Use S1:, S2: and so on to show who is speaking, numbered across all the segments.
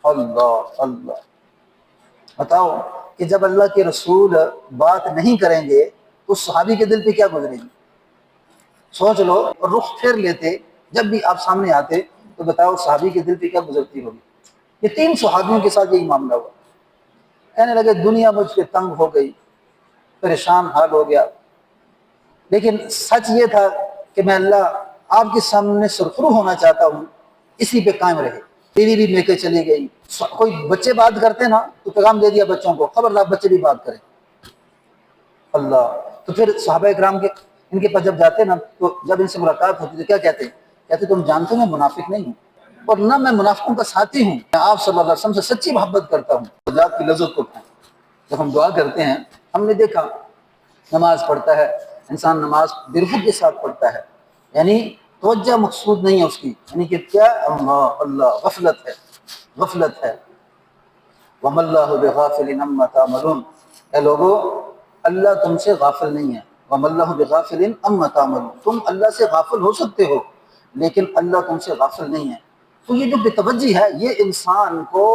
S1: اللہ اللہ، بتاؤ کہ جب اللہ کے رسول بات نہیں کریں گے تو صحابی کے دل پہ کیا گزرے گی؟ سوچ لو، اور رخ پھیر لیتے جب بھی آپ سامنے آتے تو بتاؤ صحابی کے دل پہ کیا گزرتی ہوگی؟ یہ 3 صحابیوں کے ساتھ یہی معاملہ ہوا، کہنے لگے دنیا مجھ پہ تنگ ہو گئی، پریشان حال ہو گیا، لیکن سچ یہ تھا کہ میں اللہ آپ کے سامنے سرخرو ہونا چاہتا ہوں، اسی پہ قائم رہے۔ بیوی بھی لے کے چلی گئی، کوئی بچے بات کرتے نا تو پیغام دے دیا بچوں کو، خبردار بچے بھی بات کریں۔ اللہ، تو پھر صحابہ کرام کے ان کے پاس جب جاتے نا تو جب ان سے ملاقات ہوتی تو کیا کہتے تم جانتے ہو میں منافق نہیں ہوں، اور نہ میں منافقوں کا ساتھی ہوں، میں آپ صلی اللہ علیہ وسلم سے سچی محبت کرتا ہوں۔ ذات کی لذت کو کھائیں۔ جب ہم دعا کرتے ہیں، ہم نے دیکھا نماز پڑھتا ہے انسان، نماز برخود کے ساتھ پڑھتا ہے، یعنی توجہ مقصود نہیں ہے اس کی، یعنی کہ کیا اللہ اللہ، غفلت ہے، غفلت ہے۔ وَمَا اللَّهُ بِغَافِلٍ عَمَّا تَعْمَلُونَ، اے لوگو اللہ تم سے غافل نہیں ہے۔ وَمَا اللَّهُ بِغَافِلٍ عَمَّا تَعْمَلُونَ، تم اللہ سے غافل ہو سکتے ہو لیکن اللہ تم سے غافل نہیں ہے۔ تو یہ جو بے توجہی ہے یہ انسان کو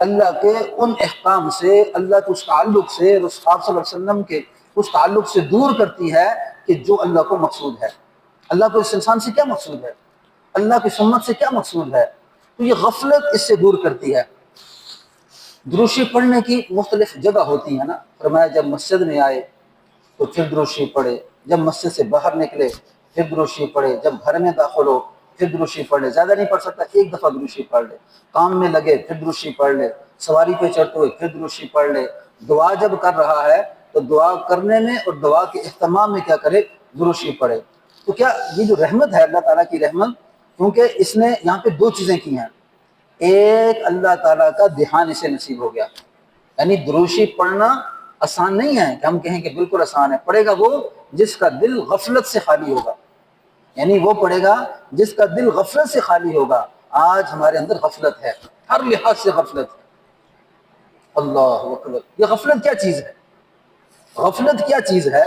S1: اللہ کے ان احکام سے، اللہ کے اس تعلق سے، آپ صلی اللہ علیہ وسلم کے اس تعلق سے دور کرتی ہے کہ جو اللہ کو مقصود ہے۔ اللہ کو اس انسان سے کیا مقصود ہے، اللہ کی سنت سے کیا مقصود ہے، تو یہ غفلت اس سے دور کرتی ہے۔ درود شریف پڑھنے کی مختلف جگہ ہوتی ہے نا، فرمایا جب مسجد میں آئے تو پھر درود شریف پڑھے، جب مسجد سے باہر نکلے پھر درود شریف پڑھے، جب گھر میں داخل ہو پھر درود شریف پڑھ لے، زیادہ نہیں پڑھ سکتا ایک دفعہ درود شریف پڑھ لے، کام میں لگے پھر درود شریف پڑھ لے، سواری پہ چڑھتے ہوئے پھر درود شریف پڑھ لے، دعا جب کر رہا ہے تو دعا کرنے میں اور دعا کے اہتمام میں کیا کرے، درود شریف پڑھے۔ تو کیا یہ جو رحمت ہے اللہ تعالیٰ کی رحمت، کیونکہ اس نے یہاں پہ 2 چیزیں کی ہیں، ایک اللہ تعالیٰ کا دھیان اسے نصیب ہو گیا، یعنی درود شریف پڑھنا آسان نہیں ہے کہ ہم کہیں کہ بالکل آسان ہے، پڑھے گا وہ جس کا دل غفلت سے خالی ہوگا، یعنی وہ پڑھے گا جس کا دل غفلت سے خالی ہوگا۔ آج ہمارے اندر غفلت ہے، ہر لحاظ سے غفلت ہے۔ اللہ اکبر، یہ غفلت کیا چیز ہے؟ غفلت کیا چیز ہے؟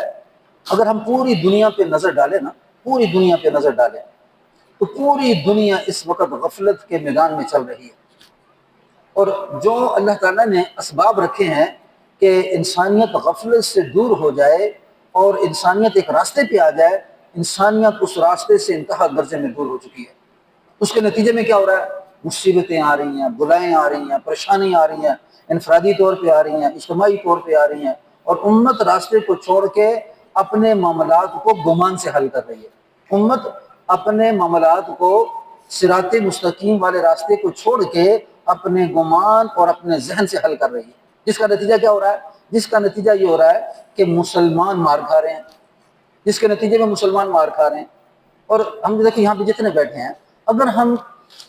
S1: اگر ہم پوری دنیا پہ نظر ڈالیں نا، پوری دنیا پہ نظر ڈالیں تو پوری دنیا اس وقت غفلت کے میدان میں چل رہی ہے، اور جو اللہ تعالیٰ نے اسباب رکھے ہیں کہ انسانیت غفلت سے دور ہو جائے اور انسانیت ایک راستے پہ آ جائے، انسانیت اس راستے سے انتہا درجے میں دور ہو چکی ہے۔ اس کے نتیجے میں کیا ہو رہا ہے؟ مصیبتیں آ رہی ہیں، بلائیں آ رہی ہیں، پریشانیاں آ رہی ہیں، انفرادی طور پہ آ رہی ہیں، اجتماعی طور پہ آ رہی ہیں، اور امت راستے کو چھوڑ کے اپنے معاملات کو گمان سے حل کر رہی ہے۔ امت اپنے معاملات کو صراط مستقیم والے راستے کو چھوڑ کے اپنے گمان اور اپنے ذہن سے حل کر رہی ہے، جس کا نتیجہ کیا ہو رہا ہے؟ جس کا نتیجہ یہ ہو رہا ہے کہ مسلمان مار کھا رہے ہیں، جس کے نتیجے میں مسلمان مار کھا رہے ہیں۔ اور ہم دیکھیں یہاں پہ جتنے بیٹھے ہیں، اگر ہم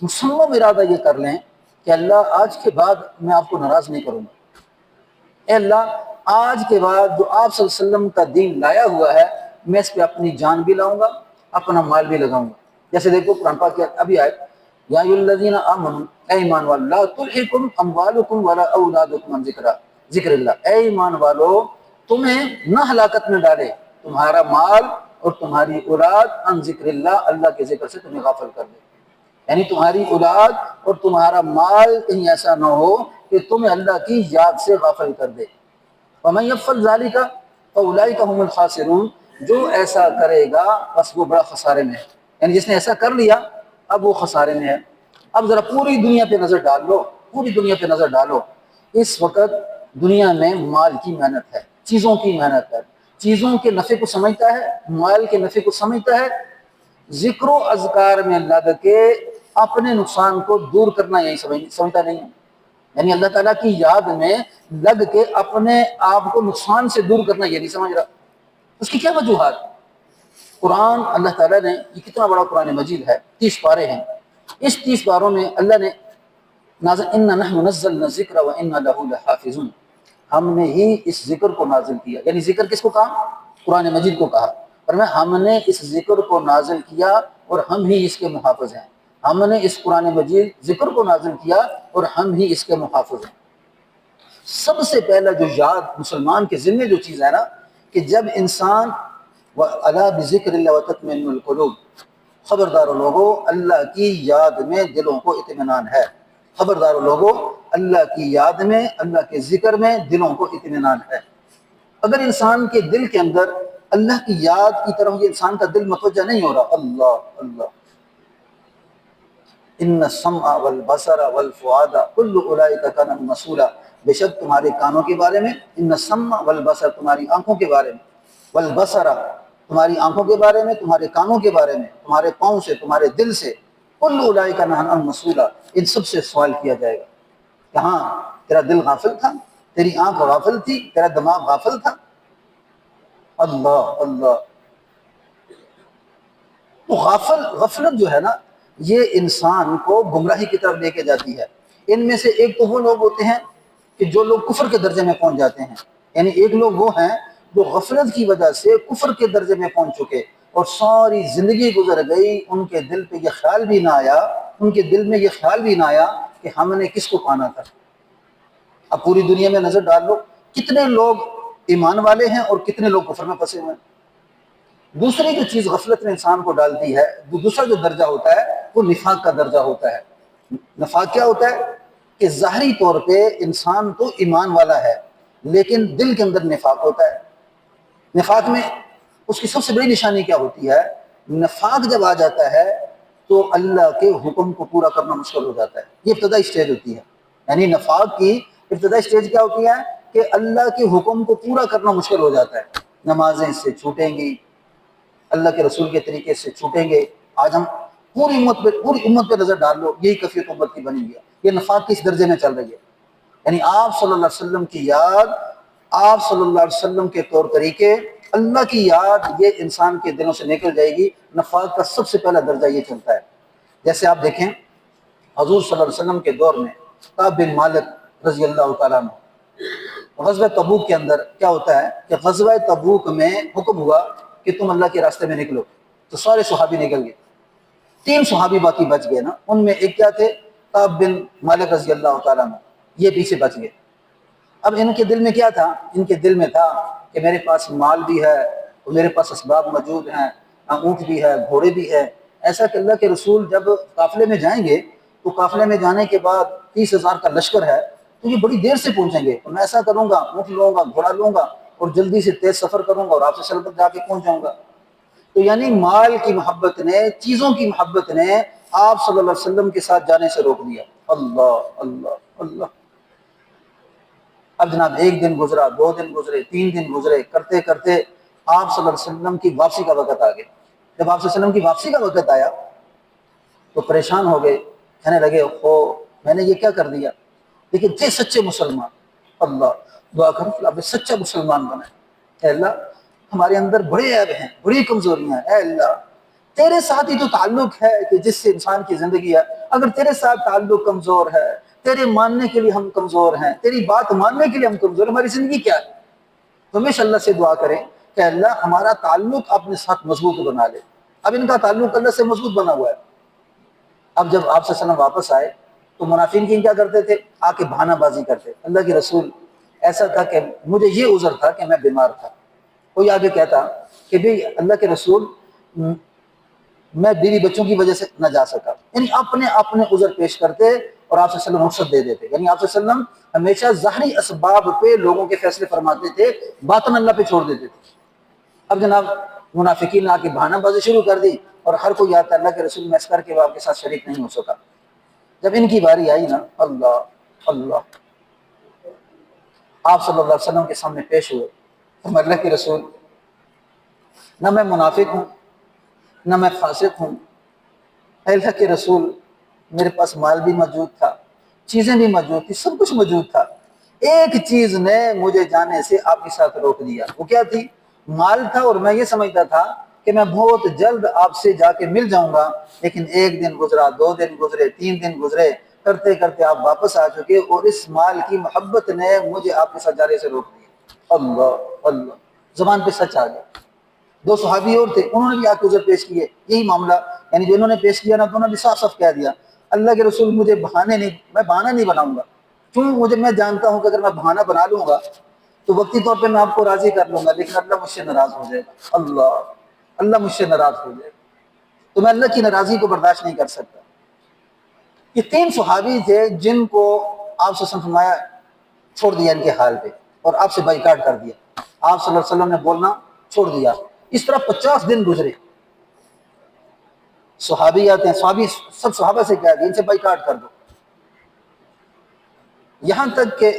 S1: مصمم ارادہ یہ کر لیں کہ اللہ آج کے بعد میں آپ کو ناراض نہیں کروں گا، اے اللہ آج کے بعد جو آپ صلی اللہ علیہ وسلم کا دین لایا ہوا ہے میں اس پہ اپنی جان بھی لاؤں گا، اپنا مال بھی لگاؤں گا۔ جیسے دیکھو قرآن پاک کی ابھی آئے، یا ایھا الذین آمنوا، اے ایمان والو، لا تلہکم اموالکم ولا اولادکم عن ذکر اللہ، اے ایمان والو تمہیں نہ ہلاکت میں ڈالے تمہارا مال اور تمہاری اولاد عن ذکر اللہ، اللہ کے ذکر سے تمہیں غافل کر دے، یعنی تمہاری اولاد اور تمہارا مال کہیں ایسا نہ ہو کہ تمہیں اللہ کی یاد سے غافل کر دے۔ وَمَن يَفْعَلْ ذَلِكَ فَأُولَٰئِكَ هُمُ الْخَاسِرُونَ، جو ایسا کرے گا بس وہ بڑا خسارے میں ہے، یعنی جس نے ایسا کر لیا اب وہ خسارے میں ہے۔ اب ذرا پوری دنیا پہ نظر ڈال لو، پوری دنیا پہ نظر ڈالو، اس وقت دنیا میں مال کی محنت ہے، چیزوں کی محنت ہے، چیزوں کے نفع کو سمجھتا ہے، مال کے نفع کو سمجھتا ہے، ذکر و اذکار میں لگ کے اپنے نقصان کو دور کرنا یہی سمجھتا نہیں ہے، یعنی اللہ تعالیٰ کی یاد میں لگ کے اپنے آپ کو نقصان سے دور کرنا یہ نہیں سمجھ رہا۔ اس کی کیا وجوہات؟ قرآن اللہ تعالیٰ نے، یہ کتنا بڑا قرآن مجید ہے، 30 پارے ہیں، اس 30 پاروں میں اللہ نے نازل اِنَّا نَحْنُ نَزَّلْنَا الذِّكْرَ وَإِنَّا لَهُ لَحَافِظُونَ، ہم نے ہی اس ذکر کو نازل کیا، یعنی ذکر کس کو کہا؟ قرآن مجید کو کہا، اور ہم نے اس ذکر کو نازل کیا اور ہم ہی اس کے محافظ ہیں، ہم نے اس قرآن مجید ذکر کو نازل کیا اور ہم ہی اس کے محافظ ہیں۔ سب سے پہلا جو یاد مسلمان کے ذمہ جو چیز ہے نا، کہ جب انسان وَأَلَا بِذِكْرِ اللَّهِ وَتَطْمَئِنُّ الْقُلُوبُ، خبردار لوگو اللہ کی یاد میں دلوں کو اطمینان ہے، خبردار لوگوں، اللہ کی یاد میں، اللہ کے ذکر میں دلوں کو اطمینان ہے۔ اگر انسان کے دل کے اندر اللہ کی یاد کی طرف یہ انسان کا دل متوجہ نہیں ہو رہا، اللہ اللہ، ان السمع والبصر والفؤاد کل اولئک کان مسئولا، بے شک تمہارے کانوں کے بارے میں، ان السمع والبصر تمہاری آنکھوں کے بارے میں، والبصر تمہاری آنکھوں کے بارے میں، تمہارے کانوں کے بارے میں، تمہارے پاؤں سے، تمہارے دل سے، کل اولئک کان مسئولا، ان سب سے سوال کیا جائے گا۔ کہاں تیرا دل غافل تھا، تیری آنکھ غافل تھی، تیرا دماغ غافل تھا؟ اللہ اللہ۔ تو غفلت جو ہے نا، یہ انسان کو گمراہی کی طرف لے کے جاتی ہے۔ ان میں سے ایک تو وہ لوگ ہوتے ہیں کہ جو لوگ کفر کے درجے میں پہنچ جاتے ہیں، یعنی ایک لوگ وہ ہیں جو غفلت کی وجہ سے کفر کے درجے میں پہنچ چکے اور ساری زندگی گزر گئی، ان کے دل پہ یہ خیال بھی نہ آیا، ان کے دل میں یہ خیال بھی نہ آیا کہ ہم نے کس کو پانا تھا۔ اب پوری دنیا میں نظر ڈال لو، کتنے لوگ ایمان والے ہیں اور کتنے لوگ کفر میں پھنسے ہوئے ہیں۔ دوسری جو چیز غفلت میں انسان کو ڈالتی ہے، دوسرا جو درجہ ہوتا ہے وہ نفاق کا درجہ ہوتا ہے۔ نفاق کیا ہوتا ہے کہ ظاہری طور پہ انسان تو ایمان والا ہے لیکن دل کے اندر نفاق ہوتا ہے۔ نفاق میں اس کی سب سے بڑی نشانی کیا ہوتی ہے؟ نفاق جب آ جاتا ہے تو اللہ کے حکم کو پورا کرنا مشکل ہو جاتا ہے۔ یہ ابتدائی سٹیج ہوتی ہے، یعنی نفاق کی ابتدائی سٹیج کیا ہوتی ہے کہ اللہ کے حکم کو پورا کرنا مشکل ہو جاتا ہے۔ نمازیں اس سے چھوٹیں گی، اللہ کے رسول کے طریقے سے چھوٹیں گے۔ آج ہم پوری امت پہ نظر ڈال لو، یہی کفیت امت کی بنی ہوئی ہے۔ یہ نفاق کس درجے میں چل رہی ہے؟ یعنی آپ صلی اللہ علیہ وسلم کی یاد، آپ صلی اللہ علیہ وسلم کے طور طریقے، اللہ کی یاد، یہ انسان کے دلوں سے نکل جائے گی۔ نفاق کا سب سے پہلا درجہ یہ چلتا ہے۔ جیسے آپ دیکھیں حضور صلی اللہ علیہ وسلم کے دور میں کعب بن مالک رضی اللہ تعالیٰ عنہ، غزوہ تبوک کے اندر کیا ہوتا ہے کہ غزوہ تبوک میں حکم ہوا کہ تم اللہ کے راستے میں نکلو، تو سارے صحابی نکل گئے۔ 3 صحابی باقی بچ گئے نا، ان میں ایک کیا تھے؟ کعب بن مالک رضی اللہ تعالیٰ عنہ، یہ پیچھے بچ گئے۔ اب ان کے دل میں کیا تھا؟ ان کے دل میں تھا کہ میرے پاس مال بھی ہے اور میرے پاس اسباب موجود ہیں، اونٹ بھی ہے، گھوڑے بھی ہے، ایسا کہ اللہ کے رسول جب قافلے میں جائیں گے تو قافلے میں جانے کے بعد 30,000 کا لشکر ہے تو یہ بڑی دیر سے پہنچیں گے، تو میں ایسا کروں گا، اونٹ لوں گا، گھوڑا لوں گا اور جلدی سے تیز سفر کروں گا اور آپ سے سلم تک جا کے پہنچ جاؤں گا۔ تو یعنی مال کی محبت نے، چیزوں کی محبت نے آپ صلی اللہ علیہ وسلم کے ساتھ جانے سے روک دیا۔ اللہ اللہ اللہ۔ اب جناب ایک دن گزرا، 2 دن گزرے، 3 دن گزرے، کرتے کرتے آپ صلی اللہ علیہ وسلم کی واپسی کا وقت آ گیا۔ جب آپ صلی اللہ علیہ وسلم کی واپسی کا وقت آیا تو پریشان ہو گئے، کہنے لگے میں نے یہ کیا کر دیا؟ لیکن تھے سچے مسلمان، اللہ دعا کرو کہ آپ سچا مسلمان بنائے۔ اے اللہ ہمارے اندر بڑے عیب ہیں، بڑی کمزوریاں ہیں، اے اللہ تیرے ساتھ ہی تو تعلق ہے کہ جس سے انسان کی زندگی ہے، اگر تیرے ساتھ تعلق کمزور ہے، تیرے ماننے کے لیے ہم کمزور ہیں، تیری بات ماننے کے لیے ہم کمزور ہیں، ہماری زندگی کیا ہے؟ تو ہمیشہ اللہ سے دعا کریں کہ اللہ ہمارا تعلق اپنے ساتھ مضبوط بنا لے۔ اب ان کا تعلق اللہ سے مضبوط بنا ہوا ہے۔ اب جب آپ صلی اللہ علیہ وسلم واپس آئے تو منافقین کیا کرتے تھے؟ آ کے بہانہ بازی کرتے، اللہ کے رسول ایسا تھا کہ مجھے یہ عذر تھا کہ میں بیمار تھا۔ کوئی آگے کہتا کہ بھئی اللہ کے رسول میں بیوی بچوں کی وجہ سے نہ جا سکا، یعنی اپنے عذر پیش کرتے اور آپ صلی اللہ علیہ وسلم رخصت دے دیتے۔ یعنی آپ صلی اللہ علیہ وسلم ہمیشہ ظاہری اسباب پہ لوگوں کے فیصلے فرماتے تھے، باطن اللہ پہ چھوڑ دیتے تھے۔ اب جناب منافقین نے آ کے بہانہ بازی شروع کر دی اور ہر کوئی آتا اللہ کے رسول میں اس کر کے وہ آپ کے ساتھ شریک نہیں ہو سکا۔ جب ان کی باری آئی نا، اللہ اللہ، آپ صلی اللہ علیہ وسلم کے سامنے پیش ہوئے، تو اللہ کے رسول نہ میں منافق ہوں نہ میں فاسق ہوں، اے اللہ کے رسول میرے پاس مال بھی موجود تھا، چیزیں بھی موجود تھی، سب کچھ موجود تھا، ایک چیز نے مجھے جانے سے آپ کے ساتھ روک دیا۔ وہ کیا تھی؟ مال تھا اور میں یہ سمجھتا تھا کہ میں بہت جلد آپ سے جا کے مل جاؤں گا، لیکن 1 دن گزرا، 2 دن گزرے، 3 دن گزرے، کرتے کرتے آپ واپس آ چکے اور اس مال کی محبت نے مجھے آپ کے ساتھ جانے سے روک دیا۔ اللہ اللہ، زبان پہ سچ آ گیا۔ 2 صحابی اور تھے، انہوں نے بھی آ کے عذر پیش کیے، یہی معاملہ، یعنی جو انہوں نے پیش کیا نا تو انہوں نے بھی صاف صاف کہہ دیا اللہ کے رسول میں بہانہ نہیں بناؤں گا، کیوں؟ میں جانتا ہوں کہ اگر میں بہانہ بنا لوں گا تو وقتی طور پہ میں آپ کو راضی کر لوں گا، لیکن اللہ مجھ سے ناراض ہو جائے گا، اللہ مجھ سے ناراض ہو جائے گا، تو میں اللہ کی ناراضی کو برداشت نہیں کر سکتا۔ یہ 3 صحابی تھے جن کو آپ سے فرمایا چھوڑ دیا ان کے حال پہ اور آپ سے بائیکاٹ کر دیا، آپ صلی اللہ علیہ وسلم نے بولنا چھوڑ دیا۔ اس طرح 50 دن گزرے، صحابی آتے ہیں، صحابی سب صحابہ سے کہا کہ ان سے بائیکاٹ کر دو، یہاں تک کہ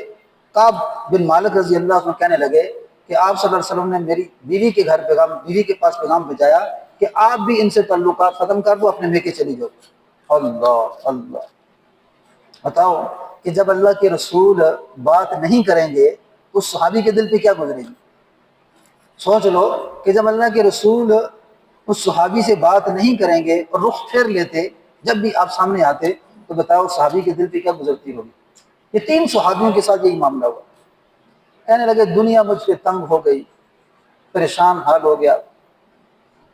S1: کعب بن مالک رضی اللہ عنہ کہنے لگے کہ آپ صلی اللہ علیہ وسلم نے میری بیوی کے گھر پیغام، بیوی کے پاس پیغام بھیجایا کہ آپ بھی ان سے تعلقات ختم کر دو، اپنے میکے چلی جاؤ۔ اللہ اللہ، بتاؤ کہ جب اللہ کے رسول بات نہیں کریں گے تو صحابی کے دل پہ کیا گزرے گی؟ سوچ لو کہ جب اللہ کے رسول اس صحابی سے بات نہیں کریں گے اور رخ پھیر لیتے جب بھی آپ سامنے آتے، تو بتاؤ صحابی کے دل پہ کیا گزرتی ہوگی؟ یہ 3 صحابیوں کے ساتھ یہی معاملہ ہوا۔ کہنے لگے دنیا مجھ پہ تنگ ہو گئی، پریشان حال ہو گیا،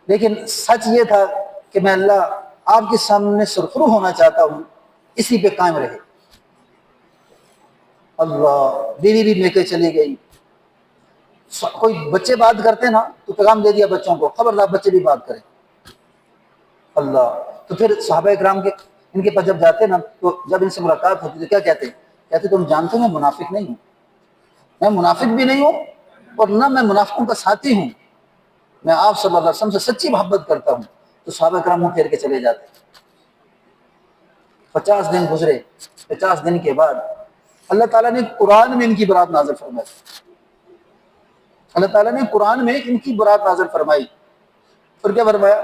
S1: لیکن سچ یہ تھا کہ میں اللہ آپ کے سامنے سرخرو ہونا چاہتا ہوں، اسی پہ قائم رہے۔ اللہ، بیوی بھی میکے چلی گئی۔ کوئی بچے بات کرتے نا تو پیغام دے دیا بچوں کو، خبردار بچے بھی بات کریں۔ اللہ، تو پھر صحابہ کرام کے ان کے پاس جب جاتے نا تو جب ان سے ملاقات ہوتی تو کیا کہتے تم جانتے ہو میں منافق نہیں ہوں، میں منافق بھی نہیں ہوں اور نہ میں منافقوں کا ساتھی ہوں، میں آپ صلی اللہ علیہ وسلم سے سچی محبت کرتا ہوں۔ تو صحابہ کرام منہ پھیر کے چلے جاتے۔ 50 دن گزرے، 50 دن کے بعد اللہ تعالیٰ نے قرآن میں ان کی برات نازل فرمائی، اللہ تعالیٰ نے قرآن میں ان کی برات نازل فرمائی۔ پھر کیا فرمایا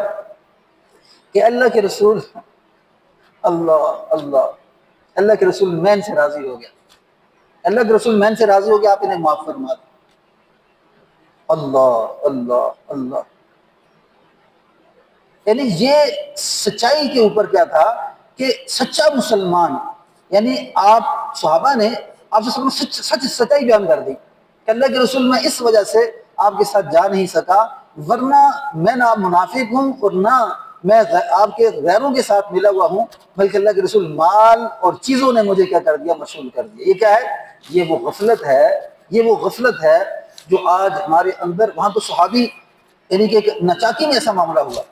S1: کہ اللہ کے رسول، اللہ اللہ، اللہ کے رسول میں ان سے راضی ہو گیا، اللہ کے رسول میں ان سے راضی ہو گیا، آپ انہیں معاف فرما دیں۔ اللہ اللہ اللہ، یعنی یہ سچائی کے اوپر کیا تھا کہ سچا مسلمان، یعنی آپ صحابہ نے آپ سے سچائی بیان کر دی کہ اللہ کے رسول میں اس وجہ سے آپ کے ساتھ جا نہیں سکا، ورنہ میں نہ منافق ہوں اور نہ میں آپ کے غیروں کے ساتھ ملا ہوا ہوں، بلکہ اللہ کے رسول مال اور چیزوں نے مجھے کیا کر دیا، مشغول کر دیا۔ یہ کیا ہے؟ یہ وہ غفلت ہے، یہ وہ غفلت ہے جو آج ہمارے اندر، وہاں تو صحابی یعنی کہ نچاکی میں ایسا معاملہ ہوا،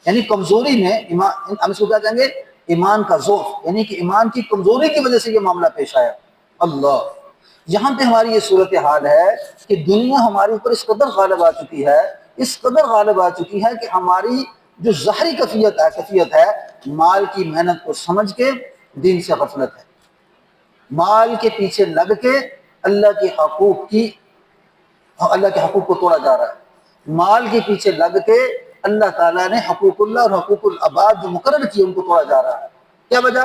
S1: یعنی کمزوری میں ایمان، ہم اس کو کیا کہیں گے، ایمان کا ضعف، یعنی کہ ایمان کی کمزوری کی وجہ سے یہ معاملہ پیش آیا۔ اللہ، یہاں پہ ہماری یہ صورتحال ہے کہ دنیا ہمارے اوپر اس قدر غالب آ چکی ہے، اس قدر غالب آ چکی ہے کہ ہماری جو ظاہری کیفیت ہے مال کی محنت کو سمجھ کے دین سے غفلت ہے، مال کے پیچھے لگ کے اللہ کے حقوق کو توڑا جا رہا ہے، مال کے پیچھے لگ کے اللہ تعالیٰ نے حقوق اللہ اور حقوق العباد جو مقرر کیے ان کو توڑا جا رہا ہے۔ کیا وجہ؟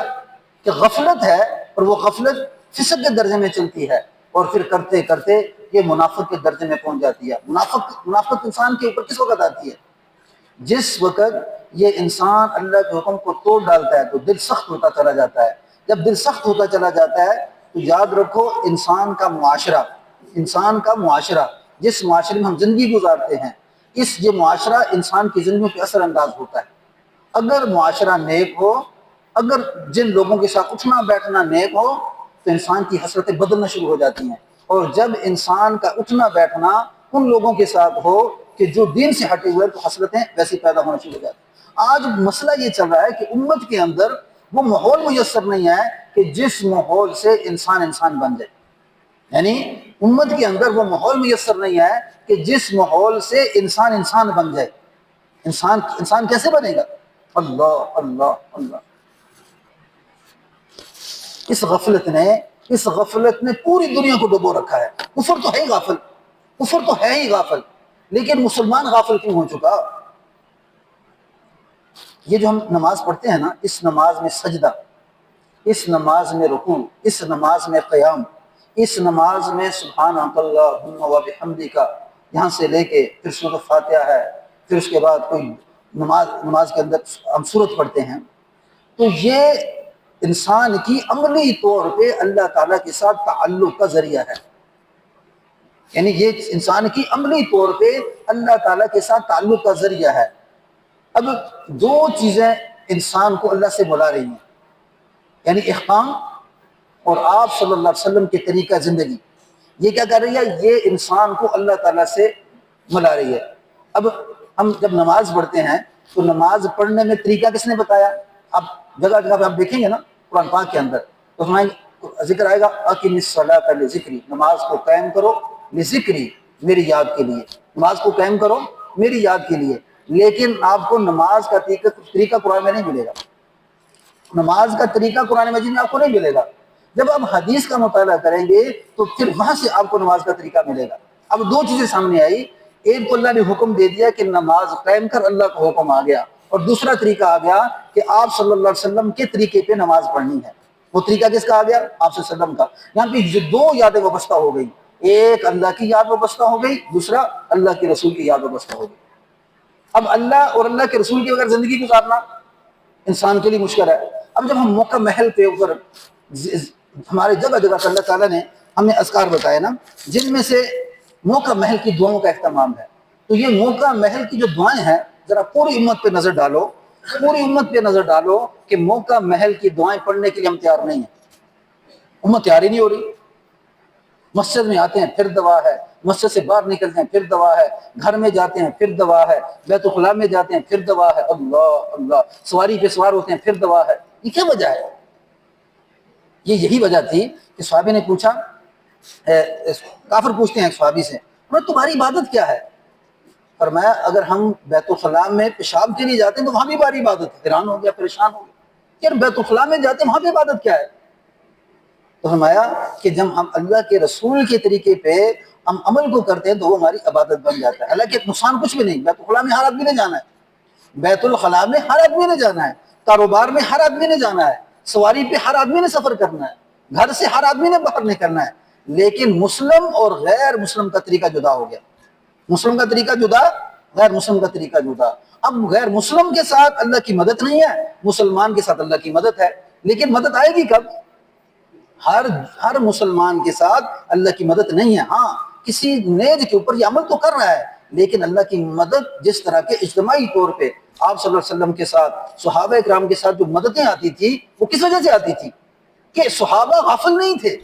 S1: کہ غفلت ہے، اور وہ غفلت فسق کے درجے میں چلتی ہے، اور پھر کرتے کرتے یہ منافق کے درجے میں پہنچ جاتی ہے۔ منافقت انسان کے اوپر کس وقت آتی ہے؟ جس وقت یہ انسان اللہ کے حکم کو توڑ ڈالتا ہے تو دل سخت ہوتا چلا جاتا ہے۔ جب دل سخت ہوتا چلا جاتا ہے تو یاد رکھو انسان کا معاشرہ جس معاشرے میں ہم زندگی گزارتے ہیں، یہ معاشرہ انسان کی زندگی پہ اثر انداز ہوتا ہے۔ اگر معاشرہ نیک ہو، اگر جن لوگوں کے ساتھ اٹھنا بیٹھنا نیک ہو تو انسان کی حسرتیں بدلنا شروع ہو جاتی ہیں، اور جب انسان کا اٹھنا بیٹھنا ان لوگوں کے ساتھ ہو کہ جو دین سے ہٹے ہوئے تو حسرتیں ویسے پیدا ہونا شروع ہو جاتی ہیں۔ آج مسئلہ یہ چل رہا ہے کہ امت کے اندر وہ ماحول میسر نہیں ہے کہ جس ماحول سے انسان بن جائے، یعنی امت کے اندر وہ ماحول میسر نہیں ہے کہ جس ماحول سے انسان بن جائے۔ انسان کیسے بنے گا؟ اللہ اللہ اللہ، اس غفلت نے پوری دنیا کو ڈبو رکھا ہے۔ کفر تو ہے ہی غافل، لیکن مسلمان غافل کیوں ہو چکا؟ یہ جو ہم نماز پڑھتے ہیں نا، اس نماز میں سجدہ، اس نماز میں رکوع، اس نماز میں قیام، اس نماز میں سبحان اللہم و بحمدک یہاں سے لے کے پھر سورۃ فاتحہ ہے، پھر اس کے بعد کوئی نماز کے اندر ہم سورت پڑھتے ہیں، تو یہ انسان کی عملی طور پہ اللہ تعالیٰ کے ساتھ تعلق کا ذریعہ ہے، یعنی یہ انسان کی عملی طور پہ اللہ تعالیٰ کے ساتھ تعلق کا ذریعہ ہے۔ اب 2 چیزیں انسان کو اللہ سے ملا رہی ہیں، یعنی احکام اور آپ صلی اللہ علیہ وسلم کے طریقہ زندگی، یہ کیا کر رہی ہے؟ یہ انسان کو اللہ تعالیٰ سے ملا رہی ہے۔ اب ہم جب نماز پڑھتے ہیں تو نماز پڑھنے میں طریقہ کس نے بتایا؟ اب جگہ جگہ پہ آپ دیکھیں گے نا قرآن پاک کے اندر، تو ذکر آئے گا اقم الصلاۃ لذکری، نماز کو قائم کرو لذکری، میری یاد کے لیے، نماز کو قائم کرو میری یاد کے لیے۔ لیکن آپ کو نماز کا طریقہ قرآن میں نہیں ملے گا، نماز کا طریقہ قرآن مجید میں آپ کو نہیں ملے گا۔ جب آپ حدیث کا مطالعہ کریں گے تو پھر وہاں سے آپ کو نماز کا طریقہ ملے گا۔ اب دو چیزیں سامنے آئی، ایک تو اللہ نے حکم دے دیا کہ نماز قائم کر، اللہ کا حکم آ گیا، اور دوسرا طریقہ آ گیا کہ آپ صلی اللہ علیہ وسلم کے طریقے پہ نماز پڑھنی ہے۔ وہ طریقہ کس کا آ گیا؟ آپ صلی اللہ علیہ وسلم کا۔ یہاں پہ دو یادیں وابستہ ہو گئی، ایک اللہ کی یاد وابستہ ہو گئی، دوسرا اللہ کے رسول کی یاد وابستہ ہو گئی۔ اب اللہ اور اللہ کے رسول کے بغیر زندگی گزارنا انسان کے لیے مشکل ہے۔ اب جب ہم موقع محل پہ اوپر ہمارے جگہ جگہ سے اللہ تعالیٰ نے ہمیں اذکار بتائے نا، جن میں سے موقع محل کی دعاؤں کا اہتمام ہے، تو یہ موقع محل کی جو دعائیں ہیں ذرا پوری امت پہ نظر ڈالو، پوری امت پہ نظر ڈالو کہ موقع محل کی دعائیں پڑھنے کے لیے ہم تیار نہیں ہیں، امت تیار ہی نہیں ہو رہی۔ مسجد میں آتے ہیں پھر دعا ہے، مسجد سے باہر نکلتے ہیں پھر دعا ہے، گھر میں جاتے ہیں پھر دعا ہے، بیت الخلاء میں جاتے ہیں پھر دعا ہے، اللہ اللہ، سواری پہ سوار ہوتے ہیں پھر دعا ہے۔ یہ کیا وجہ ہے؟ یہی وجہ تھی کہ صحابی نے پوچھا، کافر پوچھتے ہیں ایک صحابی سے، تمہاری عبادت کیا ہے؟ فرمایا اگر ہم بیت الخلاء میں پیشاب کے لیے جاتے ہیں تو وہاں بھی ہماری عبادت ہے۔ حیران ہو گیا، پریشان ہو گیا، یار بیت الخلاء میں جاتے ہیں وہاں بھی عبادت کیا ہے؟ تو فرمایا کہ جب ہم اللہ کے رسول کے طریقے پہ ہم عمل کو کرتے ہیں تو وہ ہماری عبادت بن جاتا ہے۔ حالانکہ نقصان کچھ بھی نہیں، بیت الخلاء میں ہر آدمی نے جانا ہے، بیت الخلاء میں ہر آدمی نے جانا ہے، کاروبار میں ہر آدمی نے جانا ہے، سواری پہ ہر آدمی نے سفر کرنا ہے، گھر سے ہر آدمی نے باہر نکلنا ہے، لیکن مسلم اور غیر مسلم کا طریقہ جدا ہو گیا، مسلم کا طریقہ جدا، غیر مسلم کا طریقہ جدا۔ اب غیر مسلم کے ساتھ اللہ کی مدد نہیں ہے، مسلمان کے ساتھ اللہ کی مدد ہے، لیکن مدد آئے گی کب؟ ہر مسلمان کے ساتھ اللہ کی مدد نہیں ہے۔ ہاں کسی نیز کے اوپر یہ عمل تو کر رہا ہے، لیکن اللہ کی مدد جس طرح کے اجتماعی طور پہ آپ صلی اللہ علیہ وسلم کے ساتھ، صحابہ اکرام کے ساتھ جو مددیں آتی تھی وہ کس وجہ سے آتی تھی؟ کہ صحابہ غافل نہیں تھے،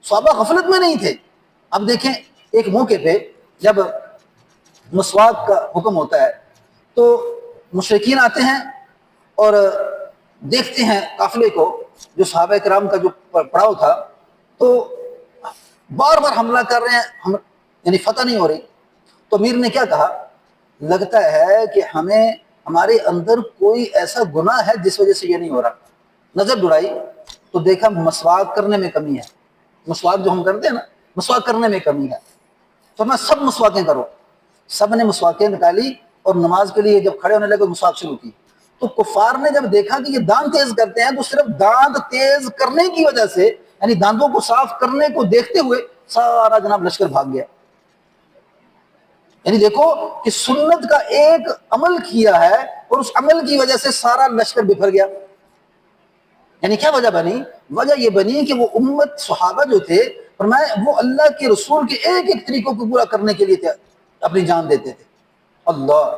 S1: صحابہ غفلت میں نہیں تھے۔ اب دیکھیں ایک موقع پہ جب مسواک کا حکم ہوتا ہے تو مشرکین آتے ہیں اور دیکھتے ہیں قافلے کو، جو صحابہ کرام کا جو پڑاؤ تھا، تو بار بار حملہ کر رہے ہیں، یعنی فتح نہیں ہو رہی۔ تو امیر نے کیا کہا، لگتا ہے کہ ہمیں ہمارے اندر کوئی ایسا گناہ ہے جس وجہ سے یہ نہیں ہو رہا۔ نظر دوڑائی تو دیکھا مسواک کرنے میں کمی ہے، مسواک جو ہم کرتے ہیں نا، مسواک کرنے میں کمی ہے۔ تو میں سب مسواکیں کرو، سب نے مسواکیں نکالی اور نماز کے لیے جب کھڑے ہونے لگے مسواک شروع کی۔ تو کفار نے جب دیکھا کہ یہ دانت تیز کرتے ہیں تو صرف دانت تیز کرنے کی وجہ سے، یعنی دانتوں کو صاف کرنے کو دیکھتے ہوئے سارا جناب لشکر بھاگ گیا۔ یعنی دیکھو کہ سنت کا ایک عمل کیا ہے اور اس عمل کی وجہ سے سارا لشکر بکھر گیا۔ یعنی کیا وجہ بنی؟ وجہ یہ بنی کہ وہ امت صحابہ جو تھے، فرمایا وہ اللہ کے رسول کے ایک ایک طریقوں کو پورا کرنے کے لیے اپنی جان دیتے تھے۔ اللہ،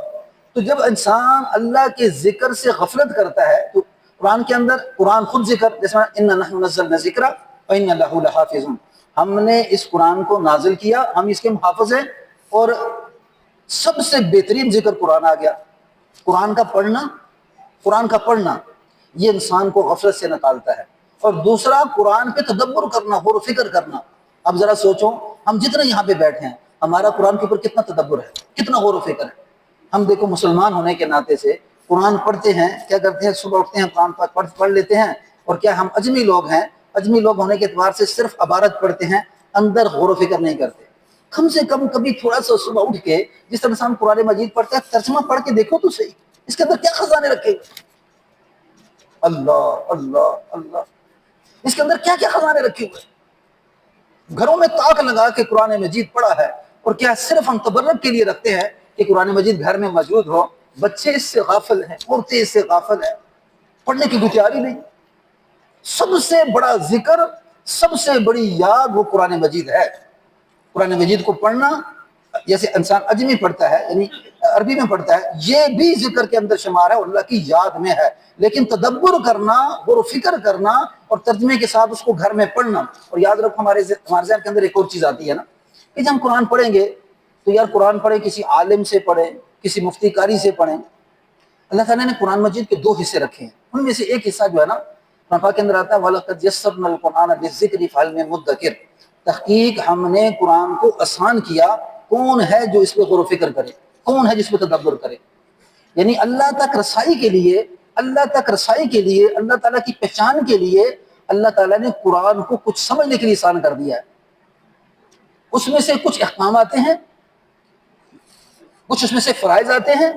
S1: تو جب انسان اللہ کے ذکر سے غفلت کرتا ہے تو قرآن کے اندر، قرآن خود ذکر، جیسے اِنَّا نَحْنُ نَزَّلْنَا الذِّكْرَ وَإِنَّا لَهُ لَحَافِظُونَ، ہم نے اس قرآن کو نازل کیا، ہم اس کے محافظ ہیں، اور سب سے بہترین ذکر قرآن آ گیا۔ قرآن کا پڑھنا یہ انسان کو غفلت سے نکالتا ہے، اور دوسرا قرآن پہ تدبر کرنا، غور و فکر کرنا۔ اب ذرا سوچو، ہم جتنے یہاں پہ بیٹھے ہیں ہمارا قرآن کے اوپر کتنا تدبر ہے، کتنا غور و فکر ہے۔ ہم دیکھو مسلمان ہونے کے ناطے سے قرآن پڑھتے ہیں، کیا کرتے ہیں، صبح اٹھتے ہیں قرآن پڑھ لیتے ہیں، اور کیا ہم اجمی لوگ ہیں، اجمی لوگ ہونے کے اعتبار سے صرف عبارت پڑھتے ہیں، اندر غور و فکر نہیں کرتے۔ کم سے کم کبھی تھوڑا سا صبح اٹھ کے جس طرح انسان قرآن مجید پڑھتا ہے، ترجمہ پڑھ کے دیکھو تو صحیح، اس کے اندر کیا خزانے رکھے ہوئے۔ اللہ اللہ اللہ، اس کے اندر کیا کیا خزانے رکھے ہوئے۔ گھروں میں طاق لگا کے قرآن مجید پڑھا ہے، اور کیا صرف ہم تبرک کے لیے رکھتے ہیں کہ قرآن مجید گھر میں موجود ہو۔ بچے اس سے غافل ہیں، عورتیں اس سے غافل ہیں، پڑھنے کی کوئی تیاری نہیں۔ سب سے بڑا ذکر، سب سے بڑی یاد وہ قرآن مجید ہے۔ قرآن مجید کو پڑھنا، جیسے انسان اجمی پڑھتا ہے، یعنی عربی میں پڑھتا ہے، یہ بھی ذکر کے اندر شمار ہے اور اللہ کی یاد میں ہے۔ لیکن تدبر کرنا، غور و فکر کرنا، اور ترجمے کے ساتھ اس کو گھر میں پڑھنا۔ اور یاد رکھو، ہمارے ذہن کے اندر ایک اور چیز آتی ہے نا، کہ جب ہم قرآن پڑھیں گے تو یار قرآن پڑھیں کسی عالم سے پڑھیں، کسی مفتی قاری سے پڑھیں۔ اللہ تعالیٰ نے قرآن مجید کے دو حصے رکھے ہیں، ان میں سے ایک حصہ جو ہے نا قرآن پاک کے اندر آتا ہے وَلَقَدْ يَسَّرْنَا الْقُرْآنَ لِلذِّكْرِ فَهَلْ مِن مُدَّكِرٍ، تحقیق ہم نے قرآن کو آسان کیا، کون ہے جو اس پہ غور و فکر کرے، کون ہے جس پہ تدبر کرے۔ یعنی اللہ تک رسائی کے لیے، اللہ تک رسائی کے لیے، اللہ تعالیٰ کی پہچان کے لیے اللہ تعالیٰ نے قرآن کو کچھ سمجھنے کے لیے آسان کر دیا ہے۔ اس میں سے کچھ احکام آتے ہیں، کچھ اس میں سے فرائض آتے ہیں۔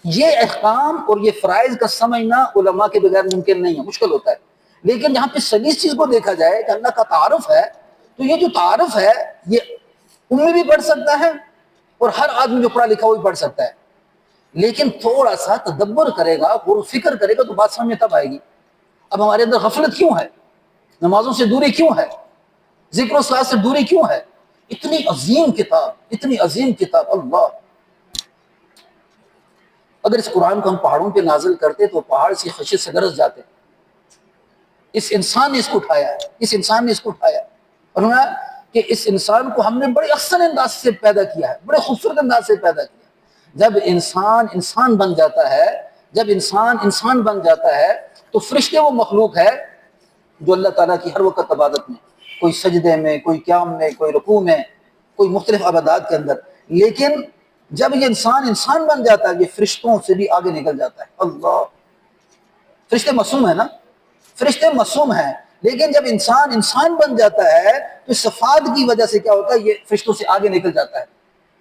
S1: یہ احکام اور یہ فرائض کا سمجھنا علماء کے بغیر ممکن نہیں ہے، مشکل ہوتا ہے۔ لیکن جہاں پہ سلیس چیز کو دیکھا جائے کہ اللہ کا تعارف ہے، تو یہ جو تعارف ہے یہ امی بھی پڑھ سکتا ہے اور ہر آدمی جو پڑھا لکھا وہ بھی پڑھ سکتا ہے، لیکن تھوڑا سا تدبر کرے گا، غور و فکر کرے گا تو بات سمجھ میں تب آئے گی۔ اب ہمارے اندر غفلت کیوں ہے؟ نمازوں سے دوری کیوں ہے؟ ذکر و صلاۃ سے دوری کیوں ہے؟ اتنی عظیم کتاب، اتنی عظیم کتاب، اللہ! اگر اس قرآن کو ہم پہاڑوں پہ نازل کرتے تو پہاڑ سے خشیت سے گرج جاتے۔ اس انسان نے اس کو اٹھایا ہے، اس انسان نے اس کو اٹھایا ہے، اور کہ اس انسان کو ہم نے بڑے احسن انداز سے پیدا کیا ہے، بڑے خوبصورت انداز سے پیدا کیا ہے۔ جب انسان انسان بن جاتا ہے، جب انسان انسان بن جاتا ہے تو فرشتے وہ مخلوق ہے جو اللہ تعالیٰ کی ہر وقت عبادت میں، کوئی سجدے میں، کوئی قیام میں، کوئی رکوع میں، کوئی مختلف عبادات کے اندر، لیکن جب یہ انسان انسان بن جاتا ہے یہ فرشتوں سے بھی آگے نکل جاتا ہے۔ اللہ! فرشتے معصوم ہیں نا، فرشتے معصوم ہیں، لیکن جب انسان انسان بن جاتا ہے تو صفات کی وجہ سے کیا ہوتا ہے، یہ فرشتوں سے آگے نکل جاتا ہے۔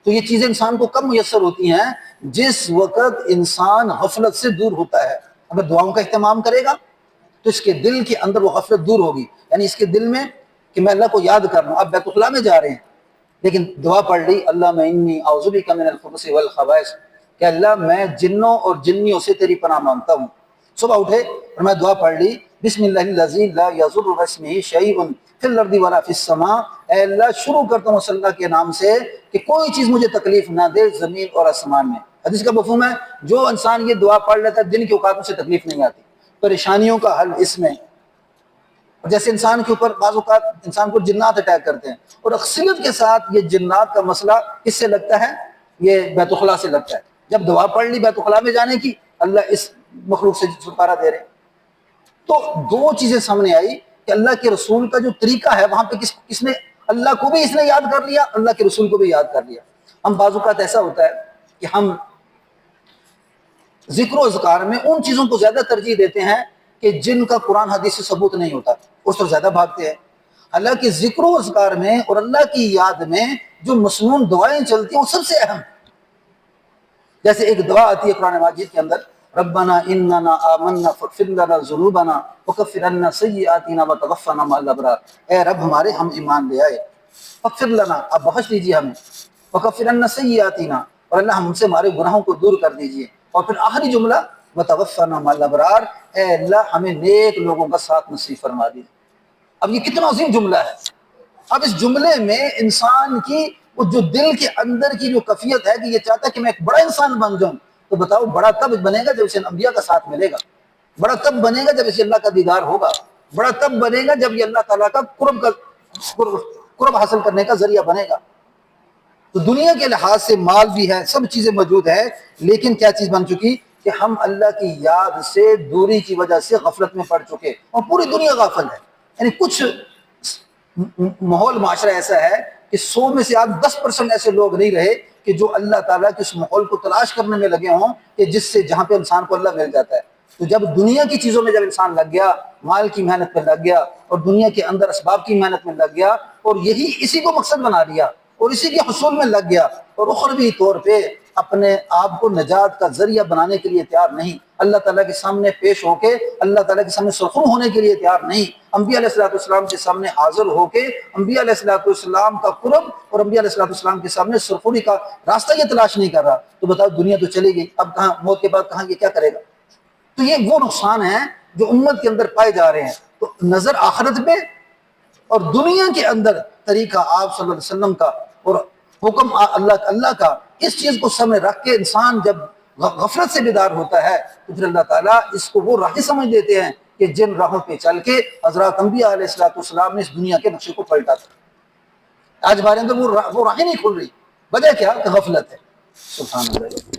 S1: تو یہ چیزیں انسان کو کب میسر ہوتی ہیں؟ جس وقت انسان غفلت سے دور ہوتا ہے۔ اگر دعاؤں کا اہتمام کرے گا تو اس کے دل کے اندر وہ غفلت دور ہوگی، یعنی اس کے دل میں کہ میں اللہ کو یاد کر رہا ہوں۔ اب بیت الخلاء میں جا رہے ہیں لیکن دعا پڑھ لی اللہم انی اعوذ بک من الخبث والخبائث، کہ اللہ میں جنوں اور جنیوں سے تیری پناہ مانگتا ہوں۔ صبح اٹھے اور میں دعا پڑھ لی بسم اللہ الذی لا یضر باسمہ شیء فی الارض ولا فی السماء، اے اللہ شروع کرتا ہوں صلی اللہ کے نام سے کہ کوئی چیز مجھے تکلیف نہ دے زمین اور آسمان میں۔ حدیث کا مفہوم ہے جو انسان یہ دعا پڑھ لیتا ہے دن کے اوقات میں سے تکلیف نہیں آتی، پریشانیوں کا حل اس میں۔ جیسے انسان کے اوپر بعض اوقات انسان کو جنات اٹیک کرتے ہیں، اور اکثریت کے ساتھ یہ جنات کا مسئلہ کس سے لگتا ہے؟ یہ بیت الخلاء سے لگتا ہے۔ جب دعا پڑھ لی بیت الخلاء میں جانے کی، اللہ اس مخلوق سے چھٹکارا دے رہے ہیں۔ تو دو چیزیں سامنے آئی کہ اللہ کے رسول کا جو طریقہ ہے وہاں پہ کس نے اللہ کو بھی اس نے یاد کر لیا، اللہ کے رسول کو بھی یاد کر لیا۔ ہم بعض اوقات ایسا ہوتا ہے کہ ہم ذکر و اذکار میں ان چیزوں کو زیادہ ترجیح دیتے ہیں کہ جن کا قرآن حدیث سے ثبوت نہیں ہوتا، اس پر زیادہ بھاگتے ہیں۔ حالانکہ ذکر و اذکار میں اور اللہ کی یاد میں جو مسنون دعائیں چلتی ہیں وہ سب سے اہم۔ جیسے ایک دعا آتی ہے قرآن مجید کے اندر ربنا اننا آمنا فاغفر لنا ذنوبنا وکفر عنا سیئاتنا وتوفنا مع الابرار، اے رب ہمارے ہم ایمان لے آئے، فاغفر لنا آپ بخش دیجیے ہمیں، وکفر عنا سیئاتنا اور اللہ ہم سے ہمارے گناہوں کو دور کر دیجیے، اور پھر آخری جملہ وتوفنا مع الابرار، اے اللہ ہمیں نیک لوگوں کا ساتھ نصیب فرما دیجیے۔ اب یہ کتنا عظیم جملہ ہے۔ اب اس جملے میں انسان کی وہ جو دل کے اندر کی جو کیفیت ہے کہ یہ چاہتا ہے کہ میں ایک بڑا انسان بن جاؤں، تو بتاؤ بڑا تب بنے گا جب اسے انبیاء کا ساتھ ملے گا، بڑا تب بنے گا جب اسے اللہ کا دیدار ہوگا، بڑا تب بنے گا جب یہ اللہ تعالیٰ کا قرب حاصل کرنے کا ذریعہ بنے گا۔ تو دنیا کے لحاظ سے مال بھی ہے، سب چیزیں موجود ہیں، لیکن کیا چیز بن چکی کہ ہم اللہ کی یاد سے دوری کی وجہ سے غفلت میں پڑ چکے، اور پوری دنیا غافل ہے۔ یعنی کچھ ماحول معاشرہ ایسا ہے کہ 100 میں سے آج 10% ایسے لوگ نہیں رہے کہ جو اللہ تعالیٰ کے اس ماحول کو تلاش کرنے میں لگے ہوں کہ جس سے جہاں پہ انسان کو اللہ مل جاتا ہے۔ تو جب دنیا کی چیزوں میں جب انسان لگ گیا، مال کی محنت میں لگ گیا اور دنیا کے اندر اسباب کی محنت میں لگ گیا اور اسی کو مقصد بنا لیا اور اسی کے حصول میں لگ گیا، اور اخروی طور پہ اپنے آپ کو نجات کا ذریعہ بنانے کے لیے تیار نہیں، اللہ تعالیٰ کے سامنے پیش ہو کے اللہ تعالیٰ کے سامنے سرخرو ہونے کے لیے تیار نہیں، انبیاء علیہ السلام کے سامنے حاضر ہو کے انبیاء علیہ السلام کا قرب اور انبیاء علیہ السلام کے سامنے سرخروی کا راستہ یہ تلاش نہیں کر رہا، تو بتاؤ دنیا تو چلی گئی، اب کہاں موت کے بعد کہاں یہ کیا کرے گا؟ تو یہ وہ نقصان ہیں جو امت کے اندر پائے جا رہے ہیں۔ تو نظر آخرت پہ اور دنیا کے اندر طریقہ آپ صلی اللہ علیہ وسلم کا اور حکم اللہ کا، اس چیز کو سامنے رکھ کے انسان جب غفلت سے بیدار ہوتا ہے تو پھر اللہ تعالیٰ اس کو وہ راہیں سمجھ لیتے ہیں کہ جن راہوں پہ چل کے حضرات انبیاء علیہ السلام نے اس دنیا کے نقشے کو پلٹا تھا۔ آج ہمارے اندر وہ راہیں نہیں کھل رہی، وجہ کیا کہ غفلت ہے۔ سبحان اللہ۔